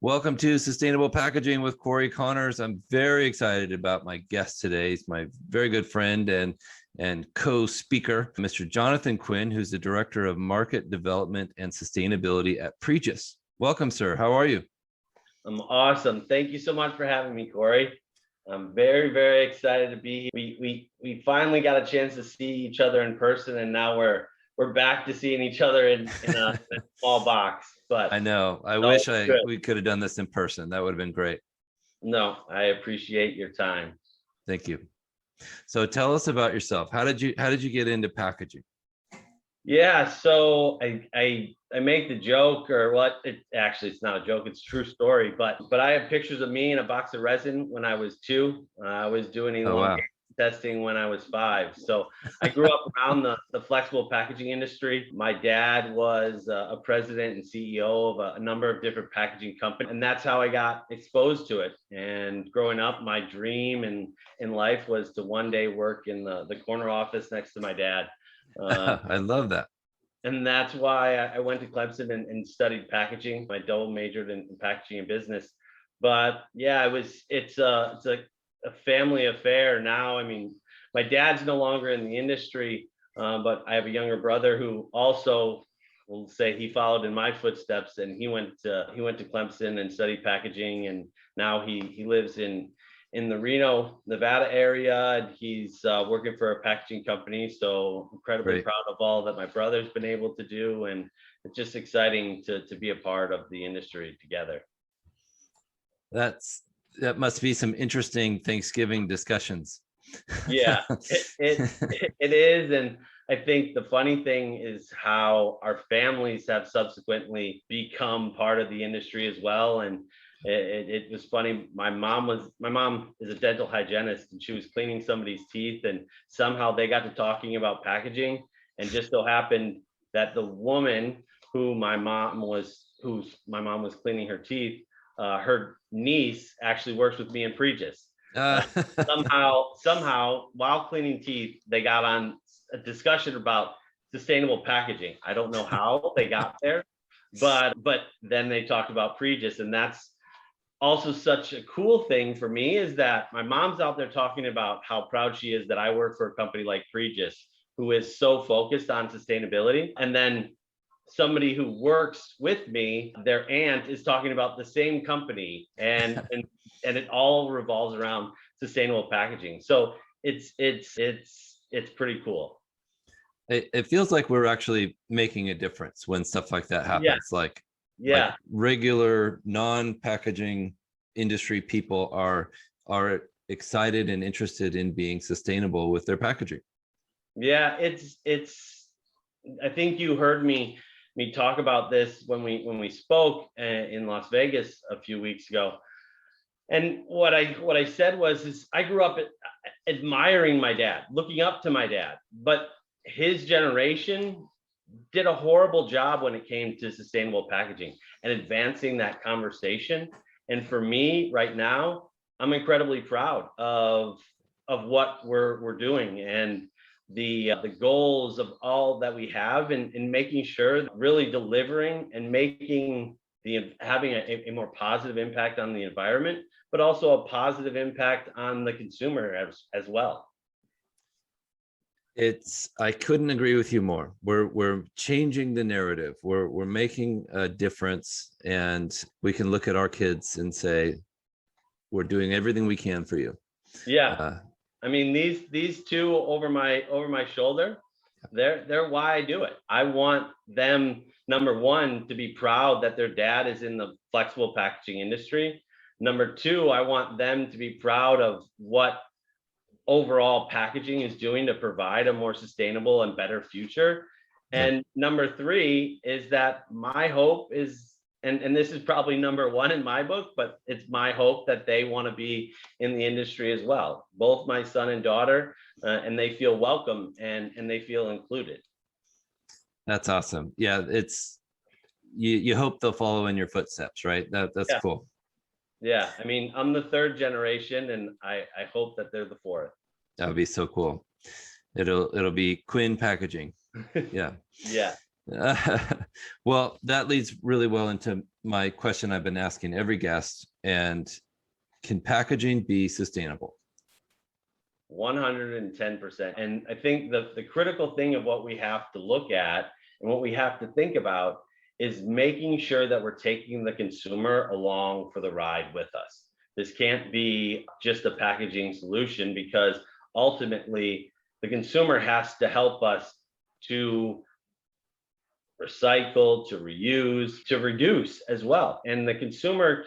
Welcome to Sustainable Packaging with Cory Connors. I'm very excited about my guest today. He's my very good friend and co-speaker, Mr. Jonathan Quinn, who's the Director of Market Development and Sustainability at PreJust. Welcome, sir. How are you? I'm awesome. Thank you so much for having me, Cory. I'm very, very excited to be here. We finally got a chance to see each other in person, and now we're back to seeing each other in a small box. But I know. I no, wish good. we could have done this in person. That would have been great. No, I appreciate your time. Thank you. So tell us about yourself. How did you get into packaging? Yeah, so I make the joke, or what? Actually, it's not a joke. It's a true story. But I have pictures of me in a box of resin when I was 2. I was doing elongation testing when I was 5. So I grew up around the flexible packaging industry. My dad was a president and CEO of a number of different packaging companies, and that's how I got exposed to it. And growing up, my dream in life was to one day work in the corner office next to my dad. I love that. And that's why I went to Clemson and studied packaging. I double majored in packaging and business. But yeah, it's a family affair now. I mean, my dad's no longer in the industry, but I have a younger brother who also, will say, he followed in my footsteps, and he went to Clemson and studied packaging, and now he lives in the Reno, Nevada area, and he's working for a packaging company. So incredibly proud of all that my brother's been able to do, and it's just exciting to be a part of the industry together. That must be some interesting Thanksgiving discussions. Yeah, it is. And I think the funny thing is how our families have subsequently become part of the industry as well. And it was funny. My mom is a dental hygienist, and she was cleaning somebody's teeth, and somehow they got to talking about packaging, and just so happened that the woman whose my mom was cleaning her teeth, her niece actually works with me in PreJust. Somehow, while cleaning teeth, they got on a discussion about sustainable packaging. I don't know how they got there, but then they talked about PreJust, and that's also such a cool thing for me, is that my mom's out there talking about how proud she is that I work for a company like PreJust, who is so focused on sustainability. And then somebody who works with me, their aunt, is talking about the same company, and it all revolves around sustainable packaging. So it's pretty cool. It feels like we're actually making a difference when stuff like that happens. Like regular non-packaging industry people are excited and interested in being sustainable with their packaging. Yeah, it's I think you heard me talk about this when we spoke in Las Vegas a few weeks ago. And what I said was I grew up admiring my dad, looking up to my dad, but his generation did a horrible job when it came to sustainable packaging and advancing that conversation. And for me right now, I'm incredibly proud of what we're doing, and the goals of all that we have, in making sure that really delivering and having a more positive impact on the environment, but also a positive impact on the consumer as well. I couldn't agree with you more. We're changing the narrative. We're making a difference, and we can look at our kids and say, we're doing everything we can for you. Yeah. I mean, these two over my shoulder, they're why I do it. I want them, number one, to be proud that their dad is in the flexible packaging industry. Number two, I want them to be proud of what overall packaging is doing to provide a more sustainable and better future. And number three is that my hope is, and this is probably number one in my book, but it's my hope that they want to be in the industry as well, both my son and daughter, and they feel welcome and they feel included. That's awesome. Yeah, it's you hope they'll follow in your footsteps, right? That's cool. Yeah, I mean, I'm the 3rd generation, and I hope that they're the 4th. That would be so cool. It'll be Quinn Packaging. Yeah. Yeah. Well, that leads really well into my question I've been asking every guest. And can packaging be sustainable? 110%. And I think the critical thing of what we have to look at and what we have to think about is making sure that we're taking the consumer along for the ride with us. This can't be just a packaging solution, because ultimately the consumer has to help us to recycle, to reuse, to reduce as well. And the consumer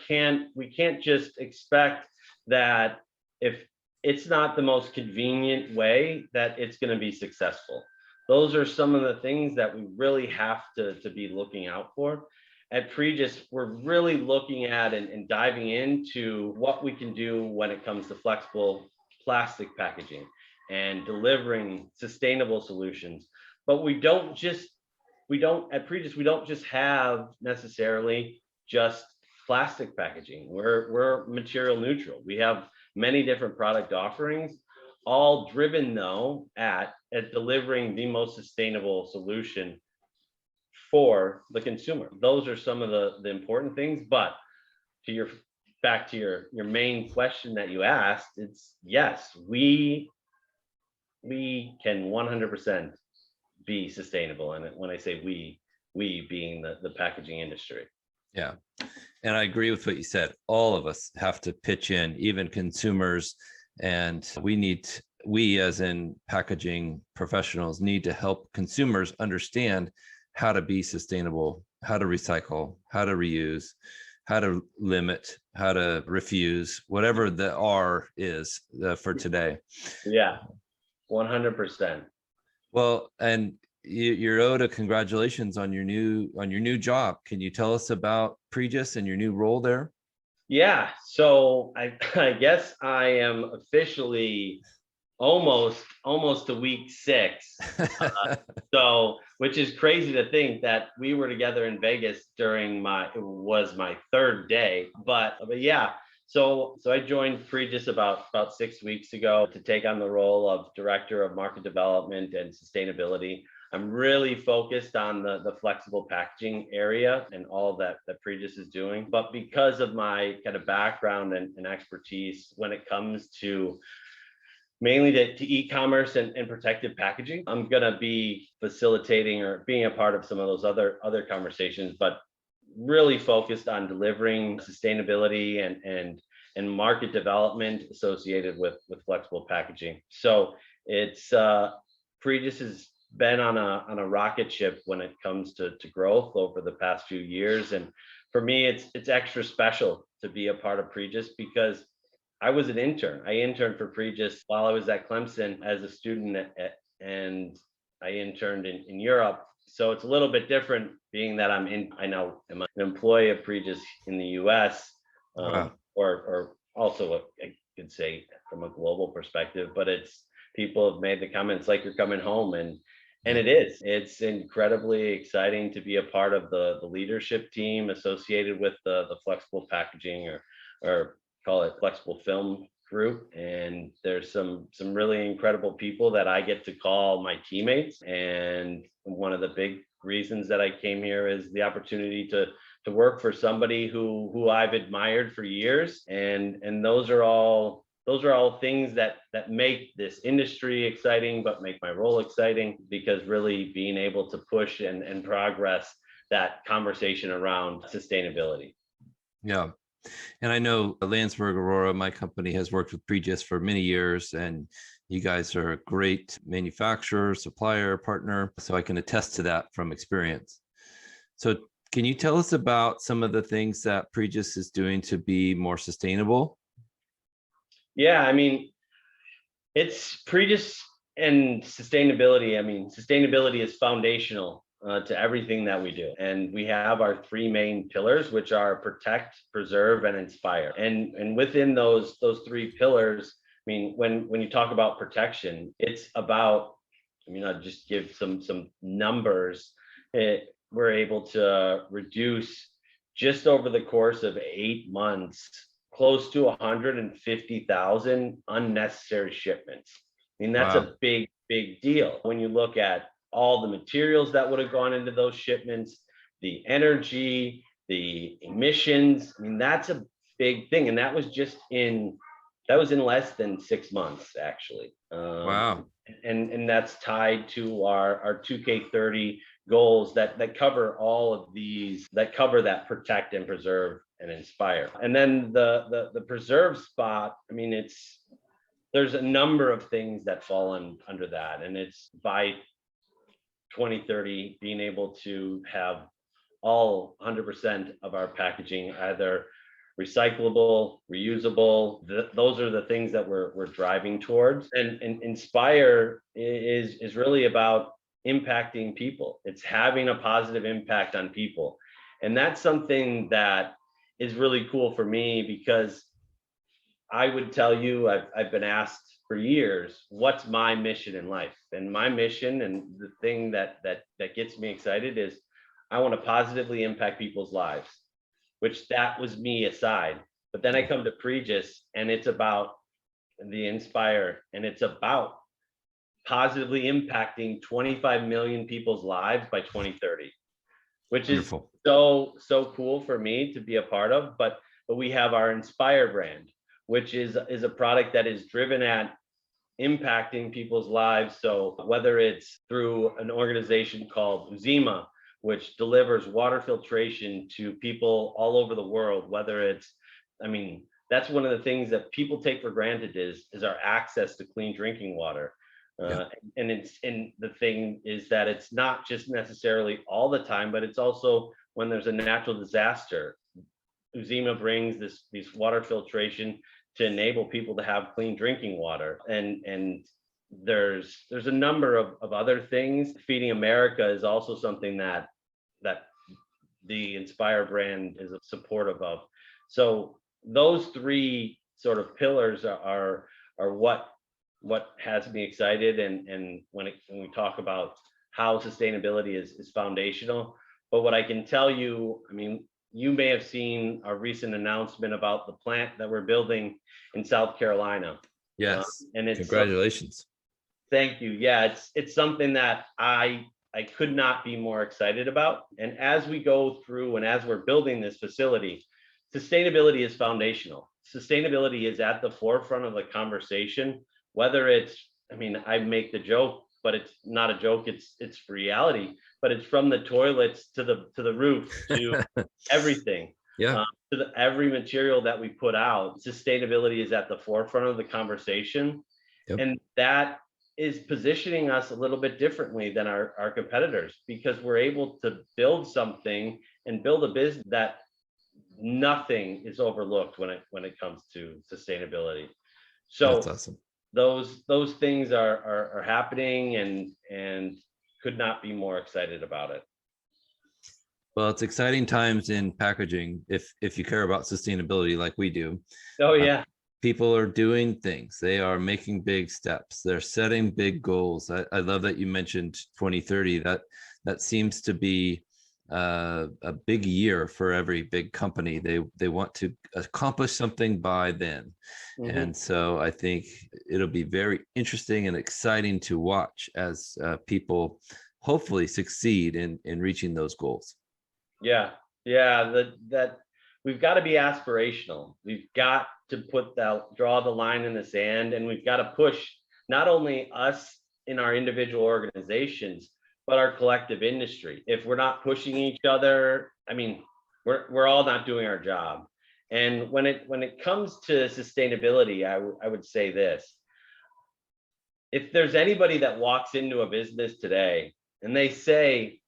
we can't just expect that if it's not the most convenient way, that it's going to be successful. Those are some of the things that we really have to be looking out for. At PreJust, we're really looking at and diving into what we can do when it comes to flexible plastic packaging and delivering sustainable solutions. But we don't at PreJust, we don't just have necessarily just plastic packaging. We're material neutral. We have many different product offerings, all driven though at delivering the most sustainable solution for the consumer. Those are some of the important things. But back to your main question that you asked, it's yes, we can 100% be sustainable. And when I say we being the packaging industry. Yeah. And I agree with what you said. All of us have to pitch in, even consumers. And we as in packaging professionals need to help consumers understand how to be sustainable, how to recycle, how to reuse, how to limit, how to refuse, whatever the R is for today. Yeah, 100%. Well, and you're owed a congratulations on your new job. Can you tell us about PreJust and your new role there? Yeah, so I guess I am officially almost to week 6. So, which is crazy to think that we were together in Vegas during it was my 3rd day. But yeah, so I joined PreJust about 6 weeks ago to take on the role of Director of Market Development and Sustainability. I'm really focused on the flexible packaging area and all that PreJust is doing. But because of my kind of background and expertise when it comes to mainly to e-commerce and protective packaging, I'm gonna be facilitating or being a part of some of those other conversations, but really focused on delivering sustainability and market development associated with flexible packaging. So it's PreJust has been on a rocket ship when it comes to growth over the past few years. And for me, it's extra special to be a part of PreJust because I was an intern. I interned for PreJust while I was at Clemson as a student, and I interned in Europe. So it's a little bit different being that I now am an employee of PreJust in the US, Wow. or also I could say from a global perspective, but people have made the comments like you're coming home, and it's incredibly exciting to be a part of the leadership team associated with the flexible packaging or call it flexible film group. And there's some really incredible people that I get to call my teammates. And one of the big reasons that I came here is the opportunity to work for somebody who I've admired for years. And those are all things that make this industry exciting, but make my role exciting, because really being able to push and progress that conversation around sustainability. Yeah. And I know Landsberg Aurora, my company, has worked with PreJust for many years, and you guys are a great manufacturer, supplier, partner. So I can attest to that from experience. So can you tell us about some of the things that PreJust is doing to be more sustainable? Yeah, I mean, it's PreJust and sustainability. I mean, sustainability is foundational to everything that we do. And we have our 3 main pillars, which are protect, preserve, and inspire. And within those 3 pillars, I mean, when you talk about protection, it's about, I mean, I'll just give some numbers. We're able to reduce, just over the course of 8 months, close to 150,000 unnecessary shipments. I mean, that's Wow. a big deal when you look at all the materials that would have gone into those shipments, the energy, the emissions. I mean, that's a big thing. And that was in less than 6 months, actually. Wow. And that's tied to our 2K30 goals that cover all of these, that cover that protect and preserve and inspire. And then the preserve spot, I mean, there's a number of things that fall under that. And it's by 2030 being able to have all 100% of our packaging either recyclable, reusable. Those are the things that we're driving towards. And Inspire is really about impacting people. It's having a positive impact on people. And that's something that is really cool for me, because I would tell you, I've been asked for years, what's my mission in life? And my mission, and the thing that gets me excited, is I want to positively impact people's lives, which that was me aside. But then I come to PreJust, and it's about the Inspire, and it's about positively impacting 25 million people's lives by 2030, which Beautiful. is so cool for me to be a part of. But we have our Inspire brand, which is a product that is driven at impacting people's lives. So whether it's through an organization called Uzima, which delivers water filtration to people all over the world, whether it's, I mean, that's one of the things that people take for granted is our access to clean drinking water. Yeah. And the thing is that it's not just necessarily all the time, but it's also when there's a natural disaster. Uzima brings these water filtration to enable people to have clean drinking water. And there's a number of other things. Feeding America is also something that the Inspire brand is supportive of. So those three sort of pillars are what has me excited. And when we talk about how sustainability is foundational. But what I can tell you, I mean, you may have seen our recent announcement about the plant that we're building in South Carolina. Yes. And it's Congratulations. Thank you. Yeah, it's something that I could not be more excited about. And as we go through and as we're building this facility, sustainability is foundational. Sustainability is at the forefront of the conversation, whether it's, I mean, I make the joke, but it's not a joke, it's reality. But it's from the toilets to the roof to everything. Yeah. To every material that we put out, sustainability is at the forefront of the conversation. Yep. And that is positioning us a little bit differently than our competitors, because we're able to build something and build a business that nothing is overlooked when it comes to sustainability. So That's awesome. Those things are happening, and could not be more excited about it. Well, it's exciting times in packaging if you care about sustainability like we do. Oh yeah. People are doing things. They are making big steps. They're setting big goals. I love that you mentioned 2030. That seems to be a big year for every big company. They want to accomplish something by then. Mm-hmm. And so I think it'll be very interesting and exciting to watch as people hopefully succeed in reaching those goals. Yeah. That we've got to be aspirational. We've got to draw the line in the sand, and we've got to push not only us in our individual organizations, but our collective industry. If we're not pushing each other, I mean, we're all not doing our job. And when it comes to sustainability, I would say this: if there's anybody that walks into a business today and they say,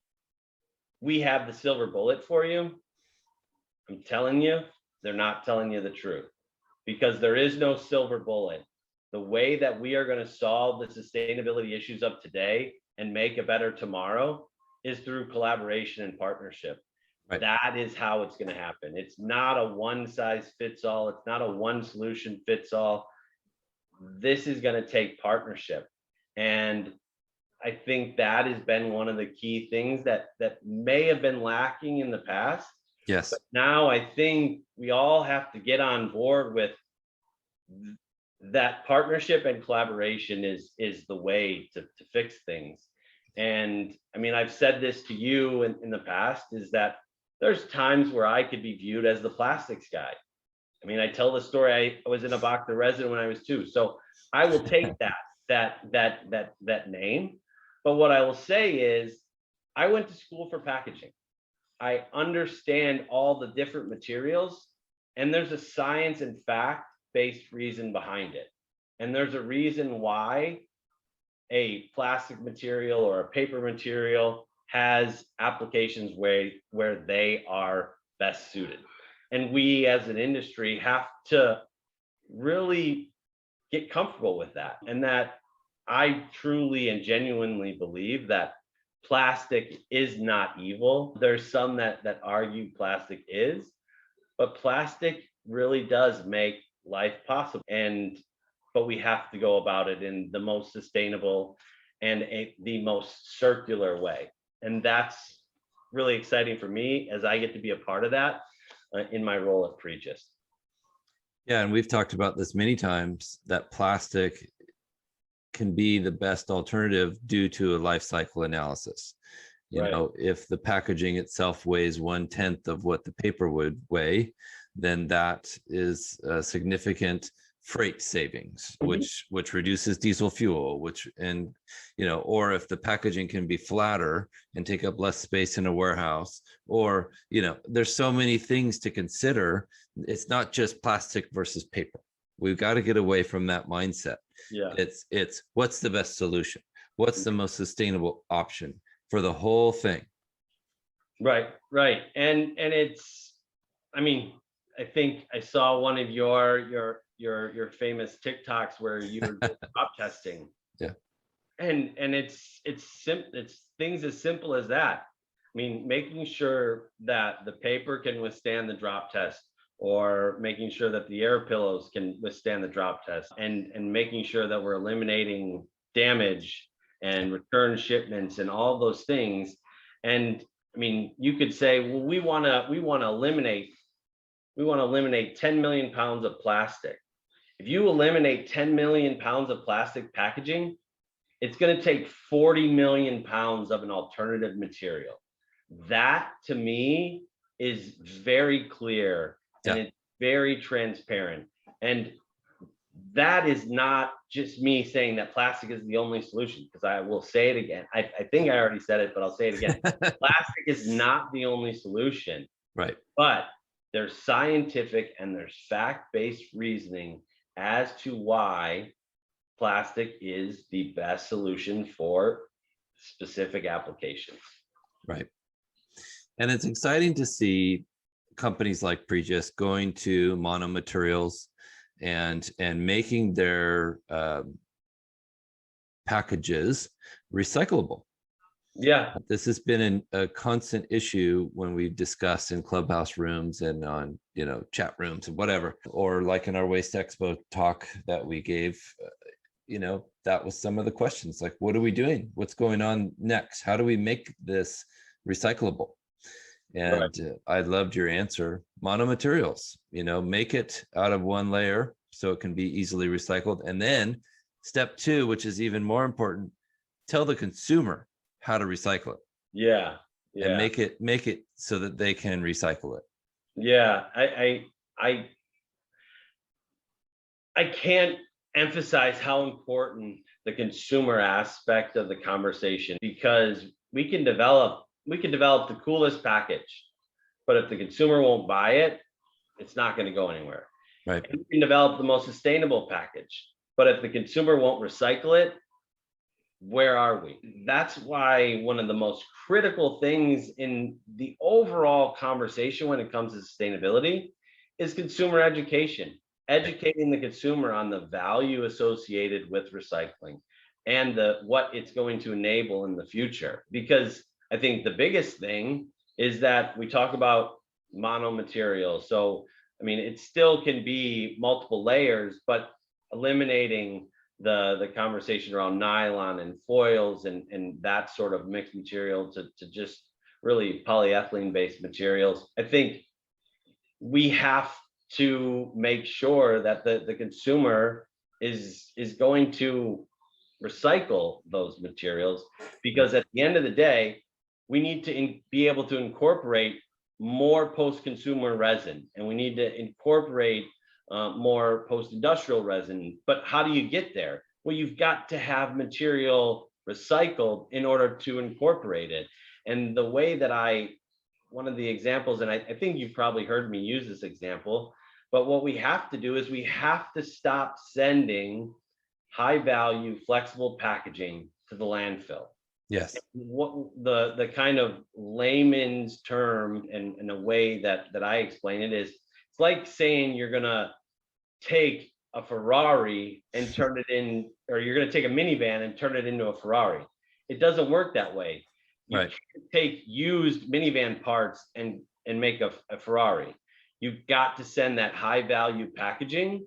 we have the silver bullet for you, I'm telling you, they're not telling you the truth, because there is no silver bullet. The way that we are going to solve the sustainability issues of today and make a better tomorrow is through collaboration and partnership. Right. That is how it's going to happen. It's not a one size fits all. It's not a one solution fits all. This is going to take partnership. And I think that has been one of the key things that may have been lacking in the past. Yes. But now I think we all have to get on board with that. Partnership and collaboration is the way to fix things. And I mean, I've said this to you in the past, is that there's times where I could be viewed as the plastics guy. I mean, I tell the story, I was in a box of resin when I was 2. So I will take that name. But what I will say is I went to school for packaging. I understand all the different materials, and there's a science and fact based reason behind it. And there's a reason why a plastic material or a paper material has applications where they are best suited. And we as an industry have to really get comfortable with that. And that I truly and genuinely believe that plastic is not evil. There's some that argue plastic is, but plastic really does make life possible. But we have to go about it in the most sustainable and the most circular way. And that's really exciting for me as I get to be a part of that in my role at PreJust. Yeah, and we've talked about this many times, that plastic can be the best alternative due to a life cycle analysis. You Right. know, if the packaging itself weighs 1/10 of what the paper would weigh, then that is a significant freight savings, which reduces diesel fuel, or if the packaging can be flatter and take up less space in a warehouse, or there's so many things to consider. It's not just plastic versus paper. We've got to get away from that mindset. Yeah. It's what's the best solution, what's the most sustainable option for the whole thing. Right. And it's, I mean, I think I saw one of your famous TikToks where you're drop testing. Yeah. And it's things as simple as that. I mean, making sure that the paper can withstand the drop test, or making sure that the air pillows can withstand the drop test, and making sure that we're eliminating damage and return shipments and all those things. And I mean, you could say, well, we want to eliminate 10 million pounds of plastic. If you eliminate 10 million pounds of plastic packaging, it's going to take 40 million pounds of an alternative material. That to me is very clear, and it's very transparent. And that is not just me saying that plastic is the only solution, because I will say it again. I think I already said it, but I'll say it again. Plastic is not the only solution. Right. But there's scientific and there's fact-based reasoning as to why plastic is the best solution for specific applications. Right. And it's exciting to see companies like PreJust going to monomaterials and making their packages recyclable. Yeah. This has been a constant issue when we've discussed in clubhouse rooms and on chat rooms and whatever, or like in our Waste Expo talk that we gave. That was some of the questions, like, what are we doing? What's going on next? How do we make this recyclable? And right. I loved your answer. Monomaterials, make it out of one layer so it can be easily recycled. And then step 2, which is even more important, tell the consumer how to recycle it. Yeah. And make it so that they can recycle it. Yeah. I can't emphasize how important the consumer aspect of the conversation, because we can develop the coolest package, but if the consumer won't buy it, it's not going to go anywhere. Right. And we can develop the most sustainable package, but if the consumer won't recycle it, where are we? That's why one of the most critical things in the overall conversation when it comes to sustainability is consumer education. Educating the consumer on the value associated with recycling and what it's going to enable in the future. Because I think the biggest thing is that we talk about monomaterial. So, I mean, it still can be multiple layers, but eliminating the conversation around nylon and foils and that sort of mixed material to just really polyethylene based materials. I think we have to make sure that the consumer is going to recycle those materials, because at the end of the day, we need to be able to incorporate more post-consumer resin, and we need to incorporate more post-industrial resin. But how do you get there? Well, you've got to have material recycled in order to incorporate it. And the way that one of the examples, and I think you've probably heard me use this example, but what we have to do is we have to stop sending high value flexible packaging to the landfill. Yes. What the kind of layman's term and a way that I explain it is, it's like saying you're gonna take a Ferrari and turn it in, or you're gonna take a minivan and turn it into a Ferrari. It doesn't work that way. You Right. can't take used minivan parts and make a Ferrari. You've got to send that high value packaging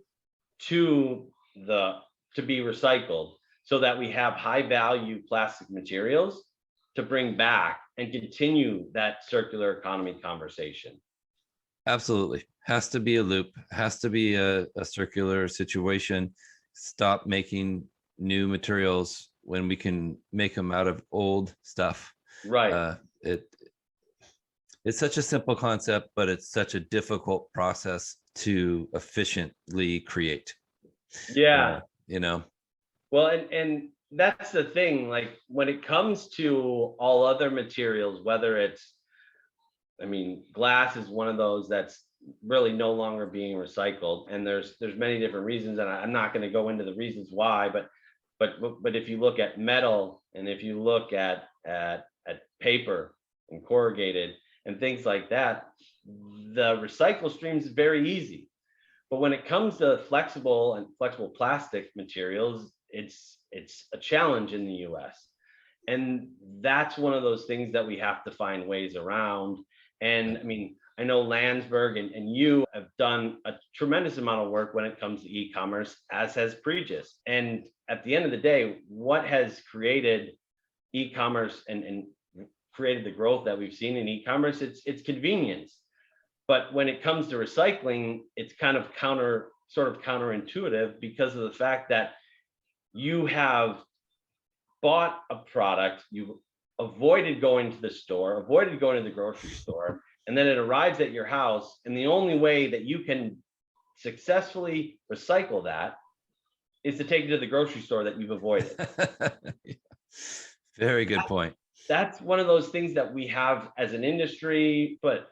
to be recycled, so that we have high value plastic materials to bring back and continue that circular economy conversation. Absolutely. Has to be a loop, has to be a circular situation. Stop making new materials when we can make them out of old stuff. Right. It's such a simple concept, but it's such a difficult process to efficiently create. Yeah. You know, Well, and that's the thing, like when it comes to all other materials, whether it's, I mean, glass is one of those that's really no longer being recycled, and there's many different reasons, and I'm not going to go into the reasons why, but if you look at metal, and if you look at paper and corrugated and things like that, the recycle stream is very easy. But when it comes to flexible plastic materials, it's a challenge in the US. And that's one of those things that we have to find ways around. And I mean, I know Landsberg and you have done a tremendous amount of work when it comes to e-commerce, as has PreJust. And at the end of the day, what has created e-commerce and created the growth that we've seen in e-commerce, it's convenience. But when it comes to recycling, it's kind of counterintuitive, because of the fact that you have bought a product, you avoided going to the store, avoided going to the grocery store, and then it arrives at your house, and the only way that you can successfully recycle that is to take it to the grocery store that you've avoided. Very good point. That's one of those things that we have as an industry, but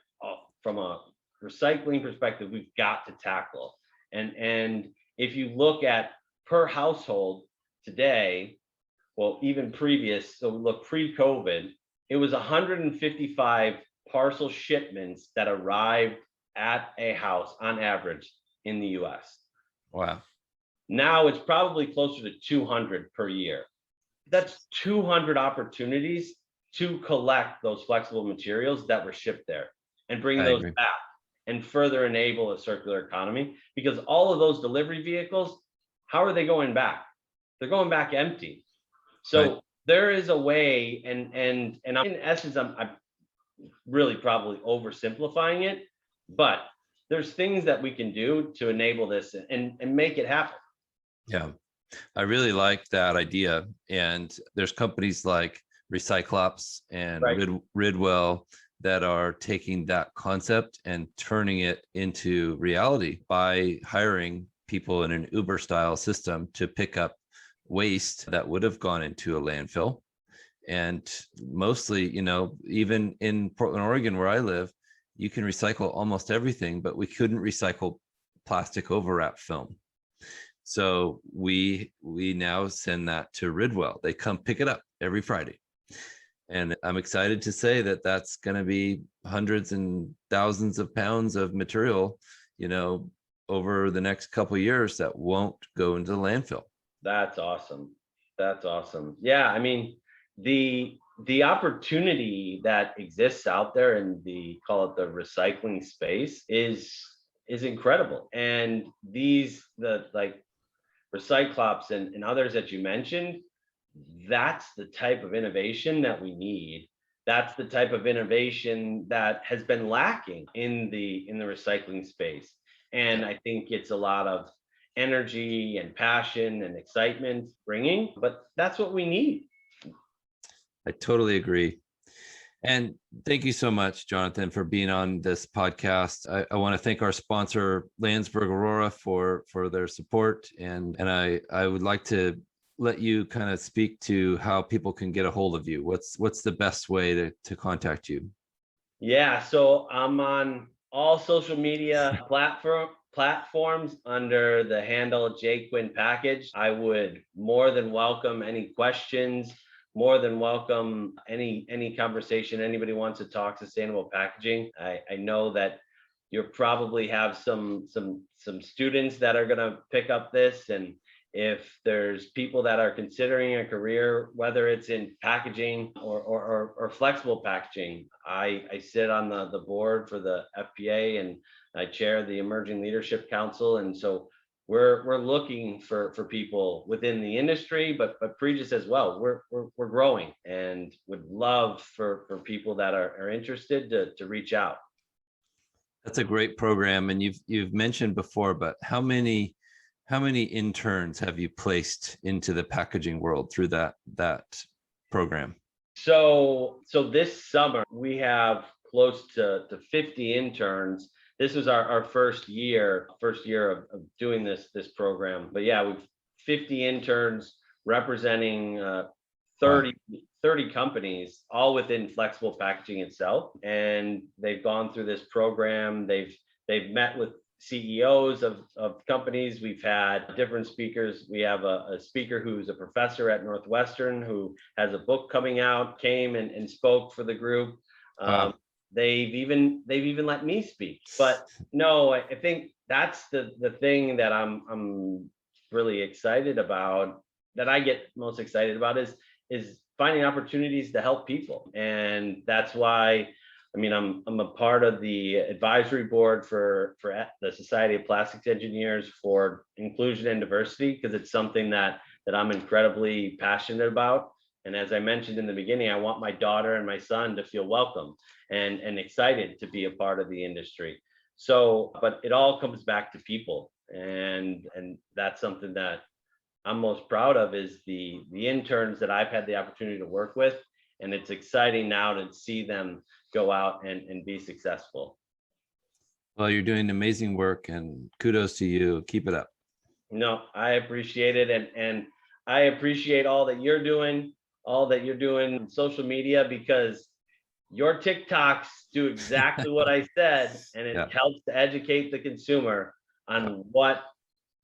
from a recycling perspective, we've got to tackle. And if you look at per household today, well, even previous, so look, pre-COVID, it was 155 parcel shipments that arrived at a house on average in the US. Wow. Now it's probably closer to 200 per year. That's 200 opportunities to collect those flexible materials that were shipped there and bring those back and further enable a circular economy, because all of those delivery vehicles, how are they going back? They're going back empty. So there is a way, and in essence, I'm really probably oversimplifying it, but there's things that we can do to enable this and make it happen. Yeah, I really like that idea. And there's companies like Recyclops and Ridwell that are taking that concept and turning it into reality by hiring people in an Uber style system to pick up waste that would have gone into a landfill. And mostly, even in Portland, Oregon, where I live, you can recycle almost everything, but we couldn't recycle plastic overwrap film. So we now send that to Ridwell. They come pick it up every Friday. And I'm excited to say that that's going to be hundreds and thousands of pounds of material, over the next couple of years that won't go into the landfill. That's awesome. That's awesome. Yeah, I mean, the opportunity that exists out there in call it the recycling space is incredible. And like Recyclops and others that you mentioned, that's the type of innovation that we need. That's the type of innovation that has been lacking in the recycling space. And I think it's a lot of energy and passion and excitement bringing, but that's what we need. I totally agree. And thank you so much, Jonathan, for being on this podcast. I want to thank our sponsor, Landsberg Aurora, for their support. And I would like to let you kind of speak to how people can get a hold of you. What's the best way to contact you? Yeah, so I'm on all social media platforms under the handle J Quinn Package. I would more than welcome any questions, more than welcome any conversation. Anybody wants to talk sustainable packaging. I know that you probably have some students that are going to pick up this, and if there's people that are considering a career, whether it's in packaging or flexible packaging, I sit on the board for the FPA, and I chair the Emerging Leadership Council. And so we're looking for people within the industry, but PreJust as well. We're growing and would love for people that are interested to reach out. That's a great program. And you've mentioned before, but how many interns have you placed into the packaging world through that program? So this summer we have close to 50 interns. This is our first year of doing this program. But yeah, we've 50 interns representing 30 companies, all within flexible packaging itself. And they've gone through this program. They've met with CEOs of companies. We've had different speakers. We have a speaker who's a professor at Northwestern who has a book coming out, came and spoke for the group. They've even let me speak. But no, I think that's the thing that I'm really excited about, that I get most excited about, is finding opportunities to help people. And that's why, I mean, I'm a part of the advisory board for the Society of Plastics Engineers for inclusion and diversity, because it's something that I'm incredibly passionate about. And as I mentioned in the beginning, I want my daughter and my son to feel welcome and excited to be a part of the industry. So, but it all comes back to people, and that's something that I'm most proud of, is the interns that I've had the opportunity to work with. And it's exciting now to see them go out and be successful. Well, you're doing amazing work, and kudos to you. Keep it up. No, I appreciate it. And I appreciate all that you're doing on social media, because your TikToks do exactly what I said, and it helps to educate the consumer on what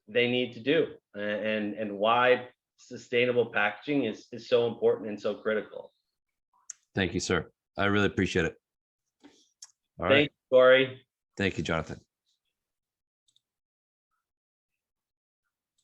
they need to do and why sustainable packaging is so important and so critical. Thank you, sir. I really appreciate it. All right. Thank you, Cory. Thank you, Jonathan.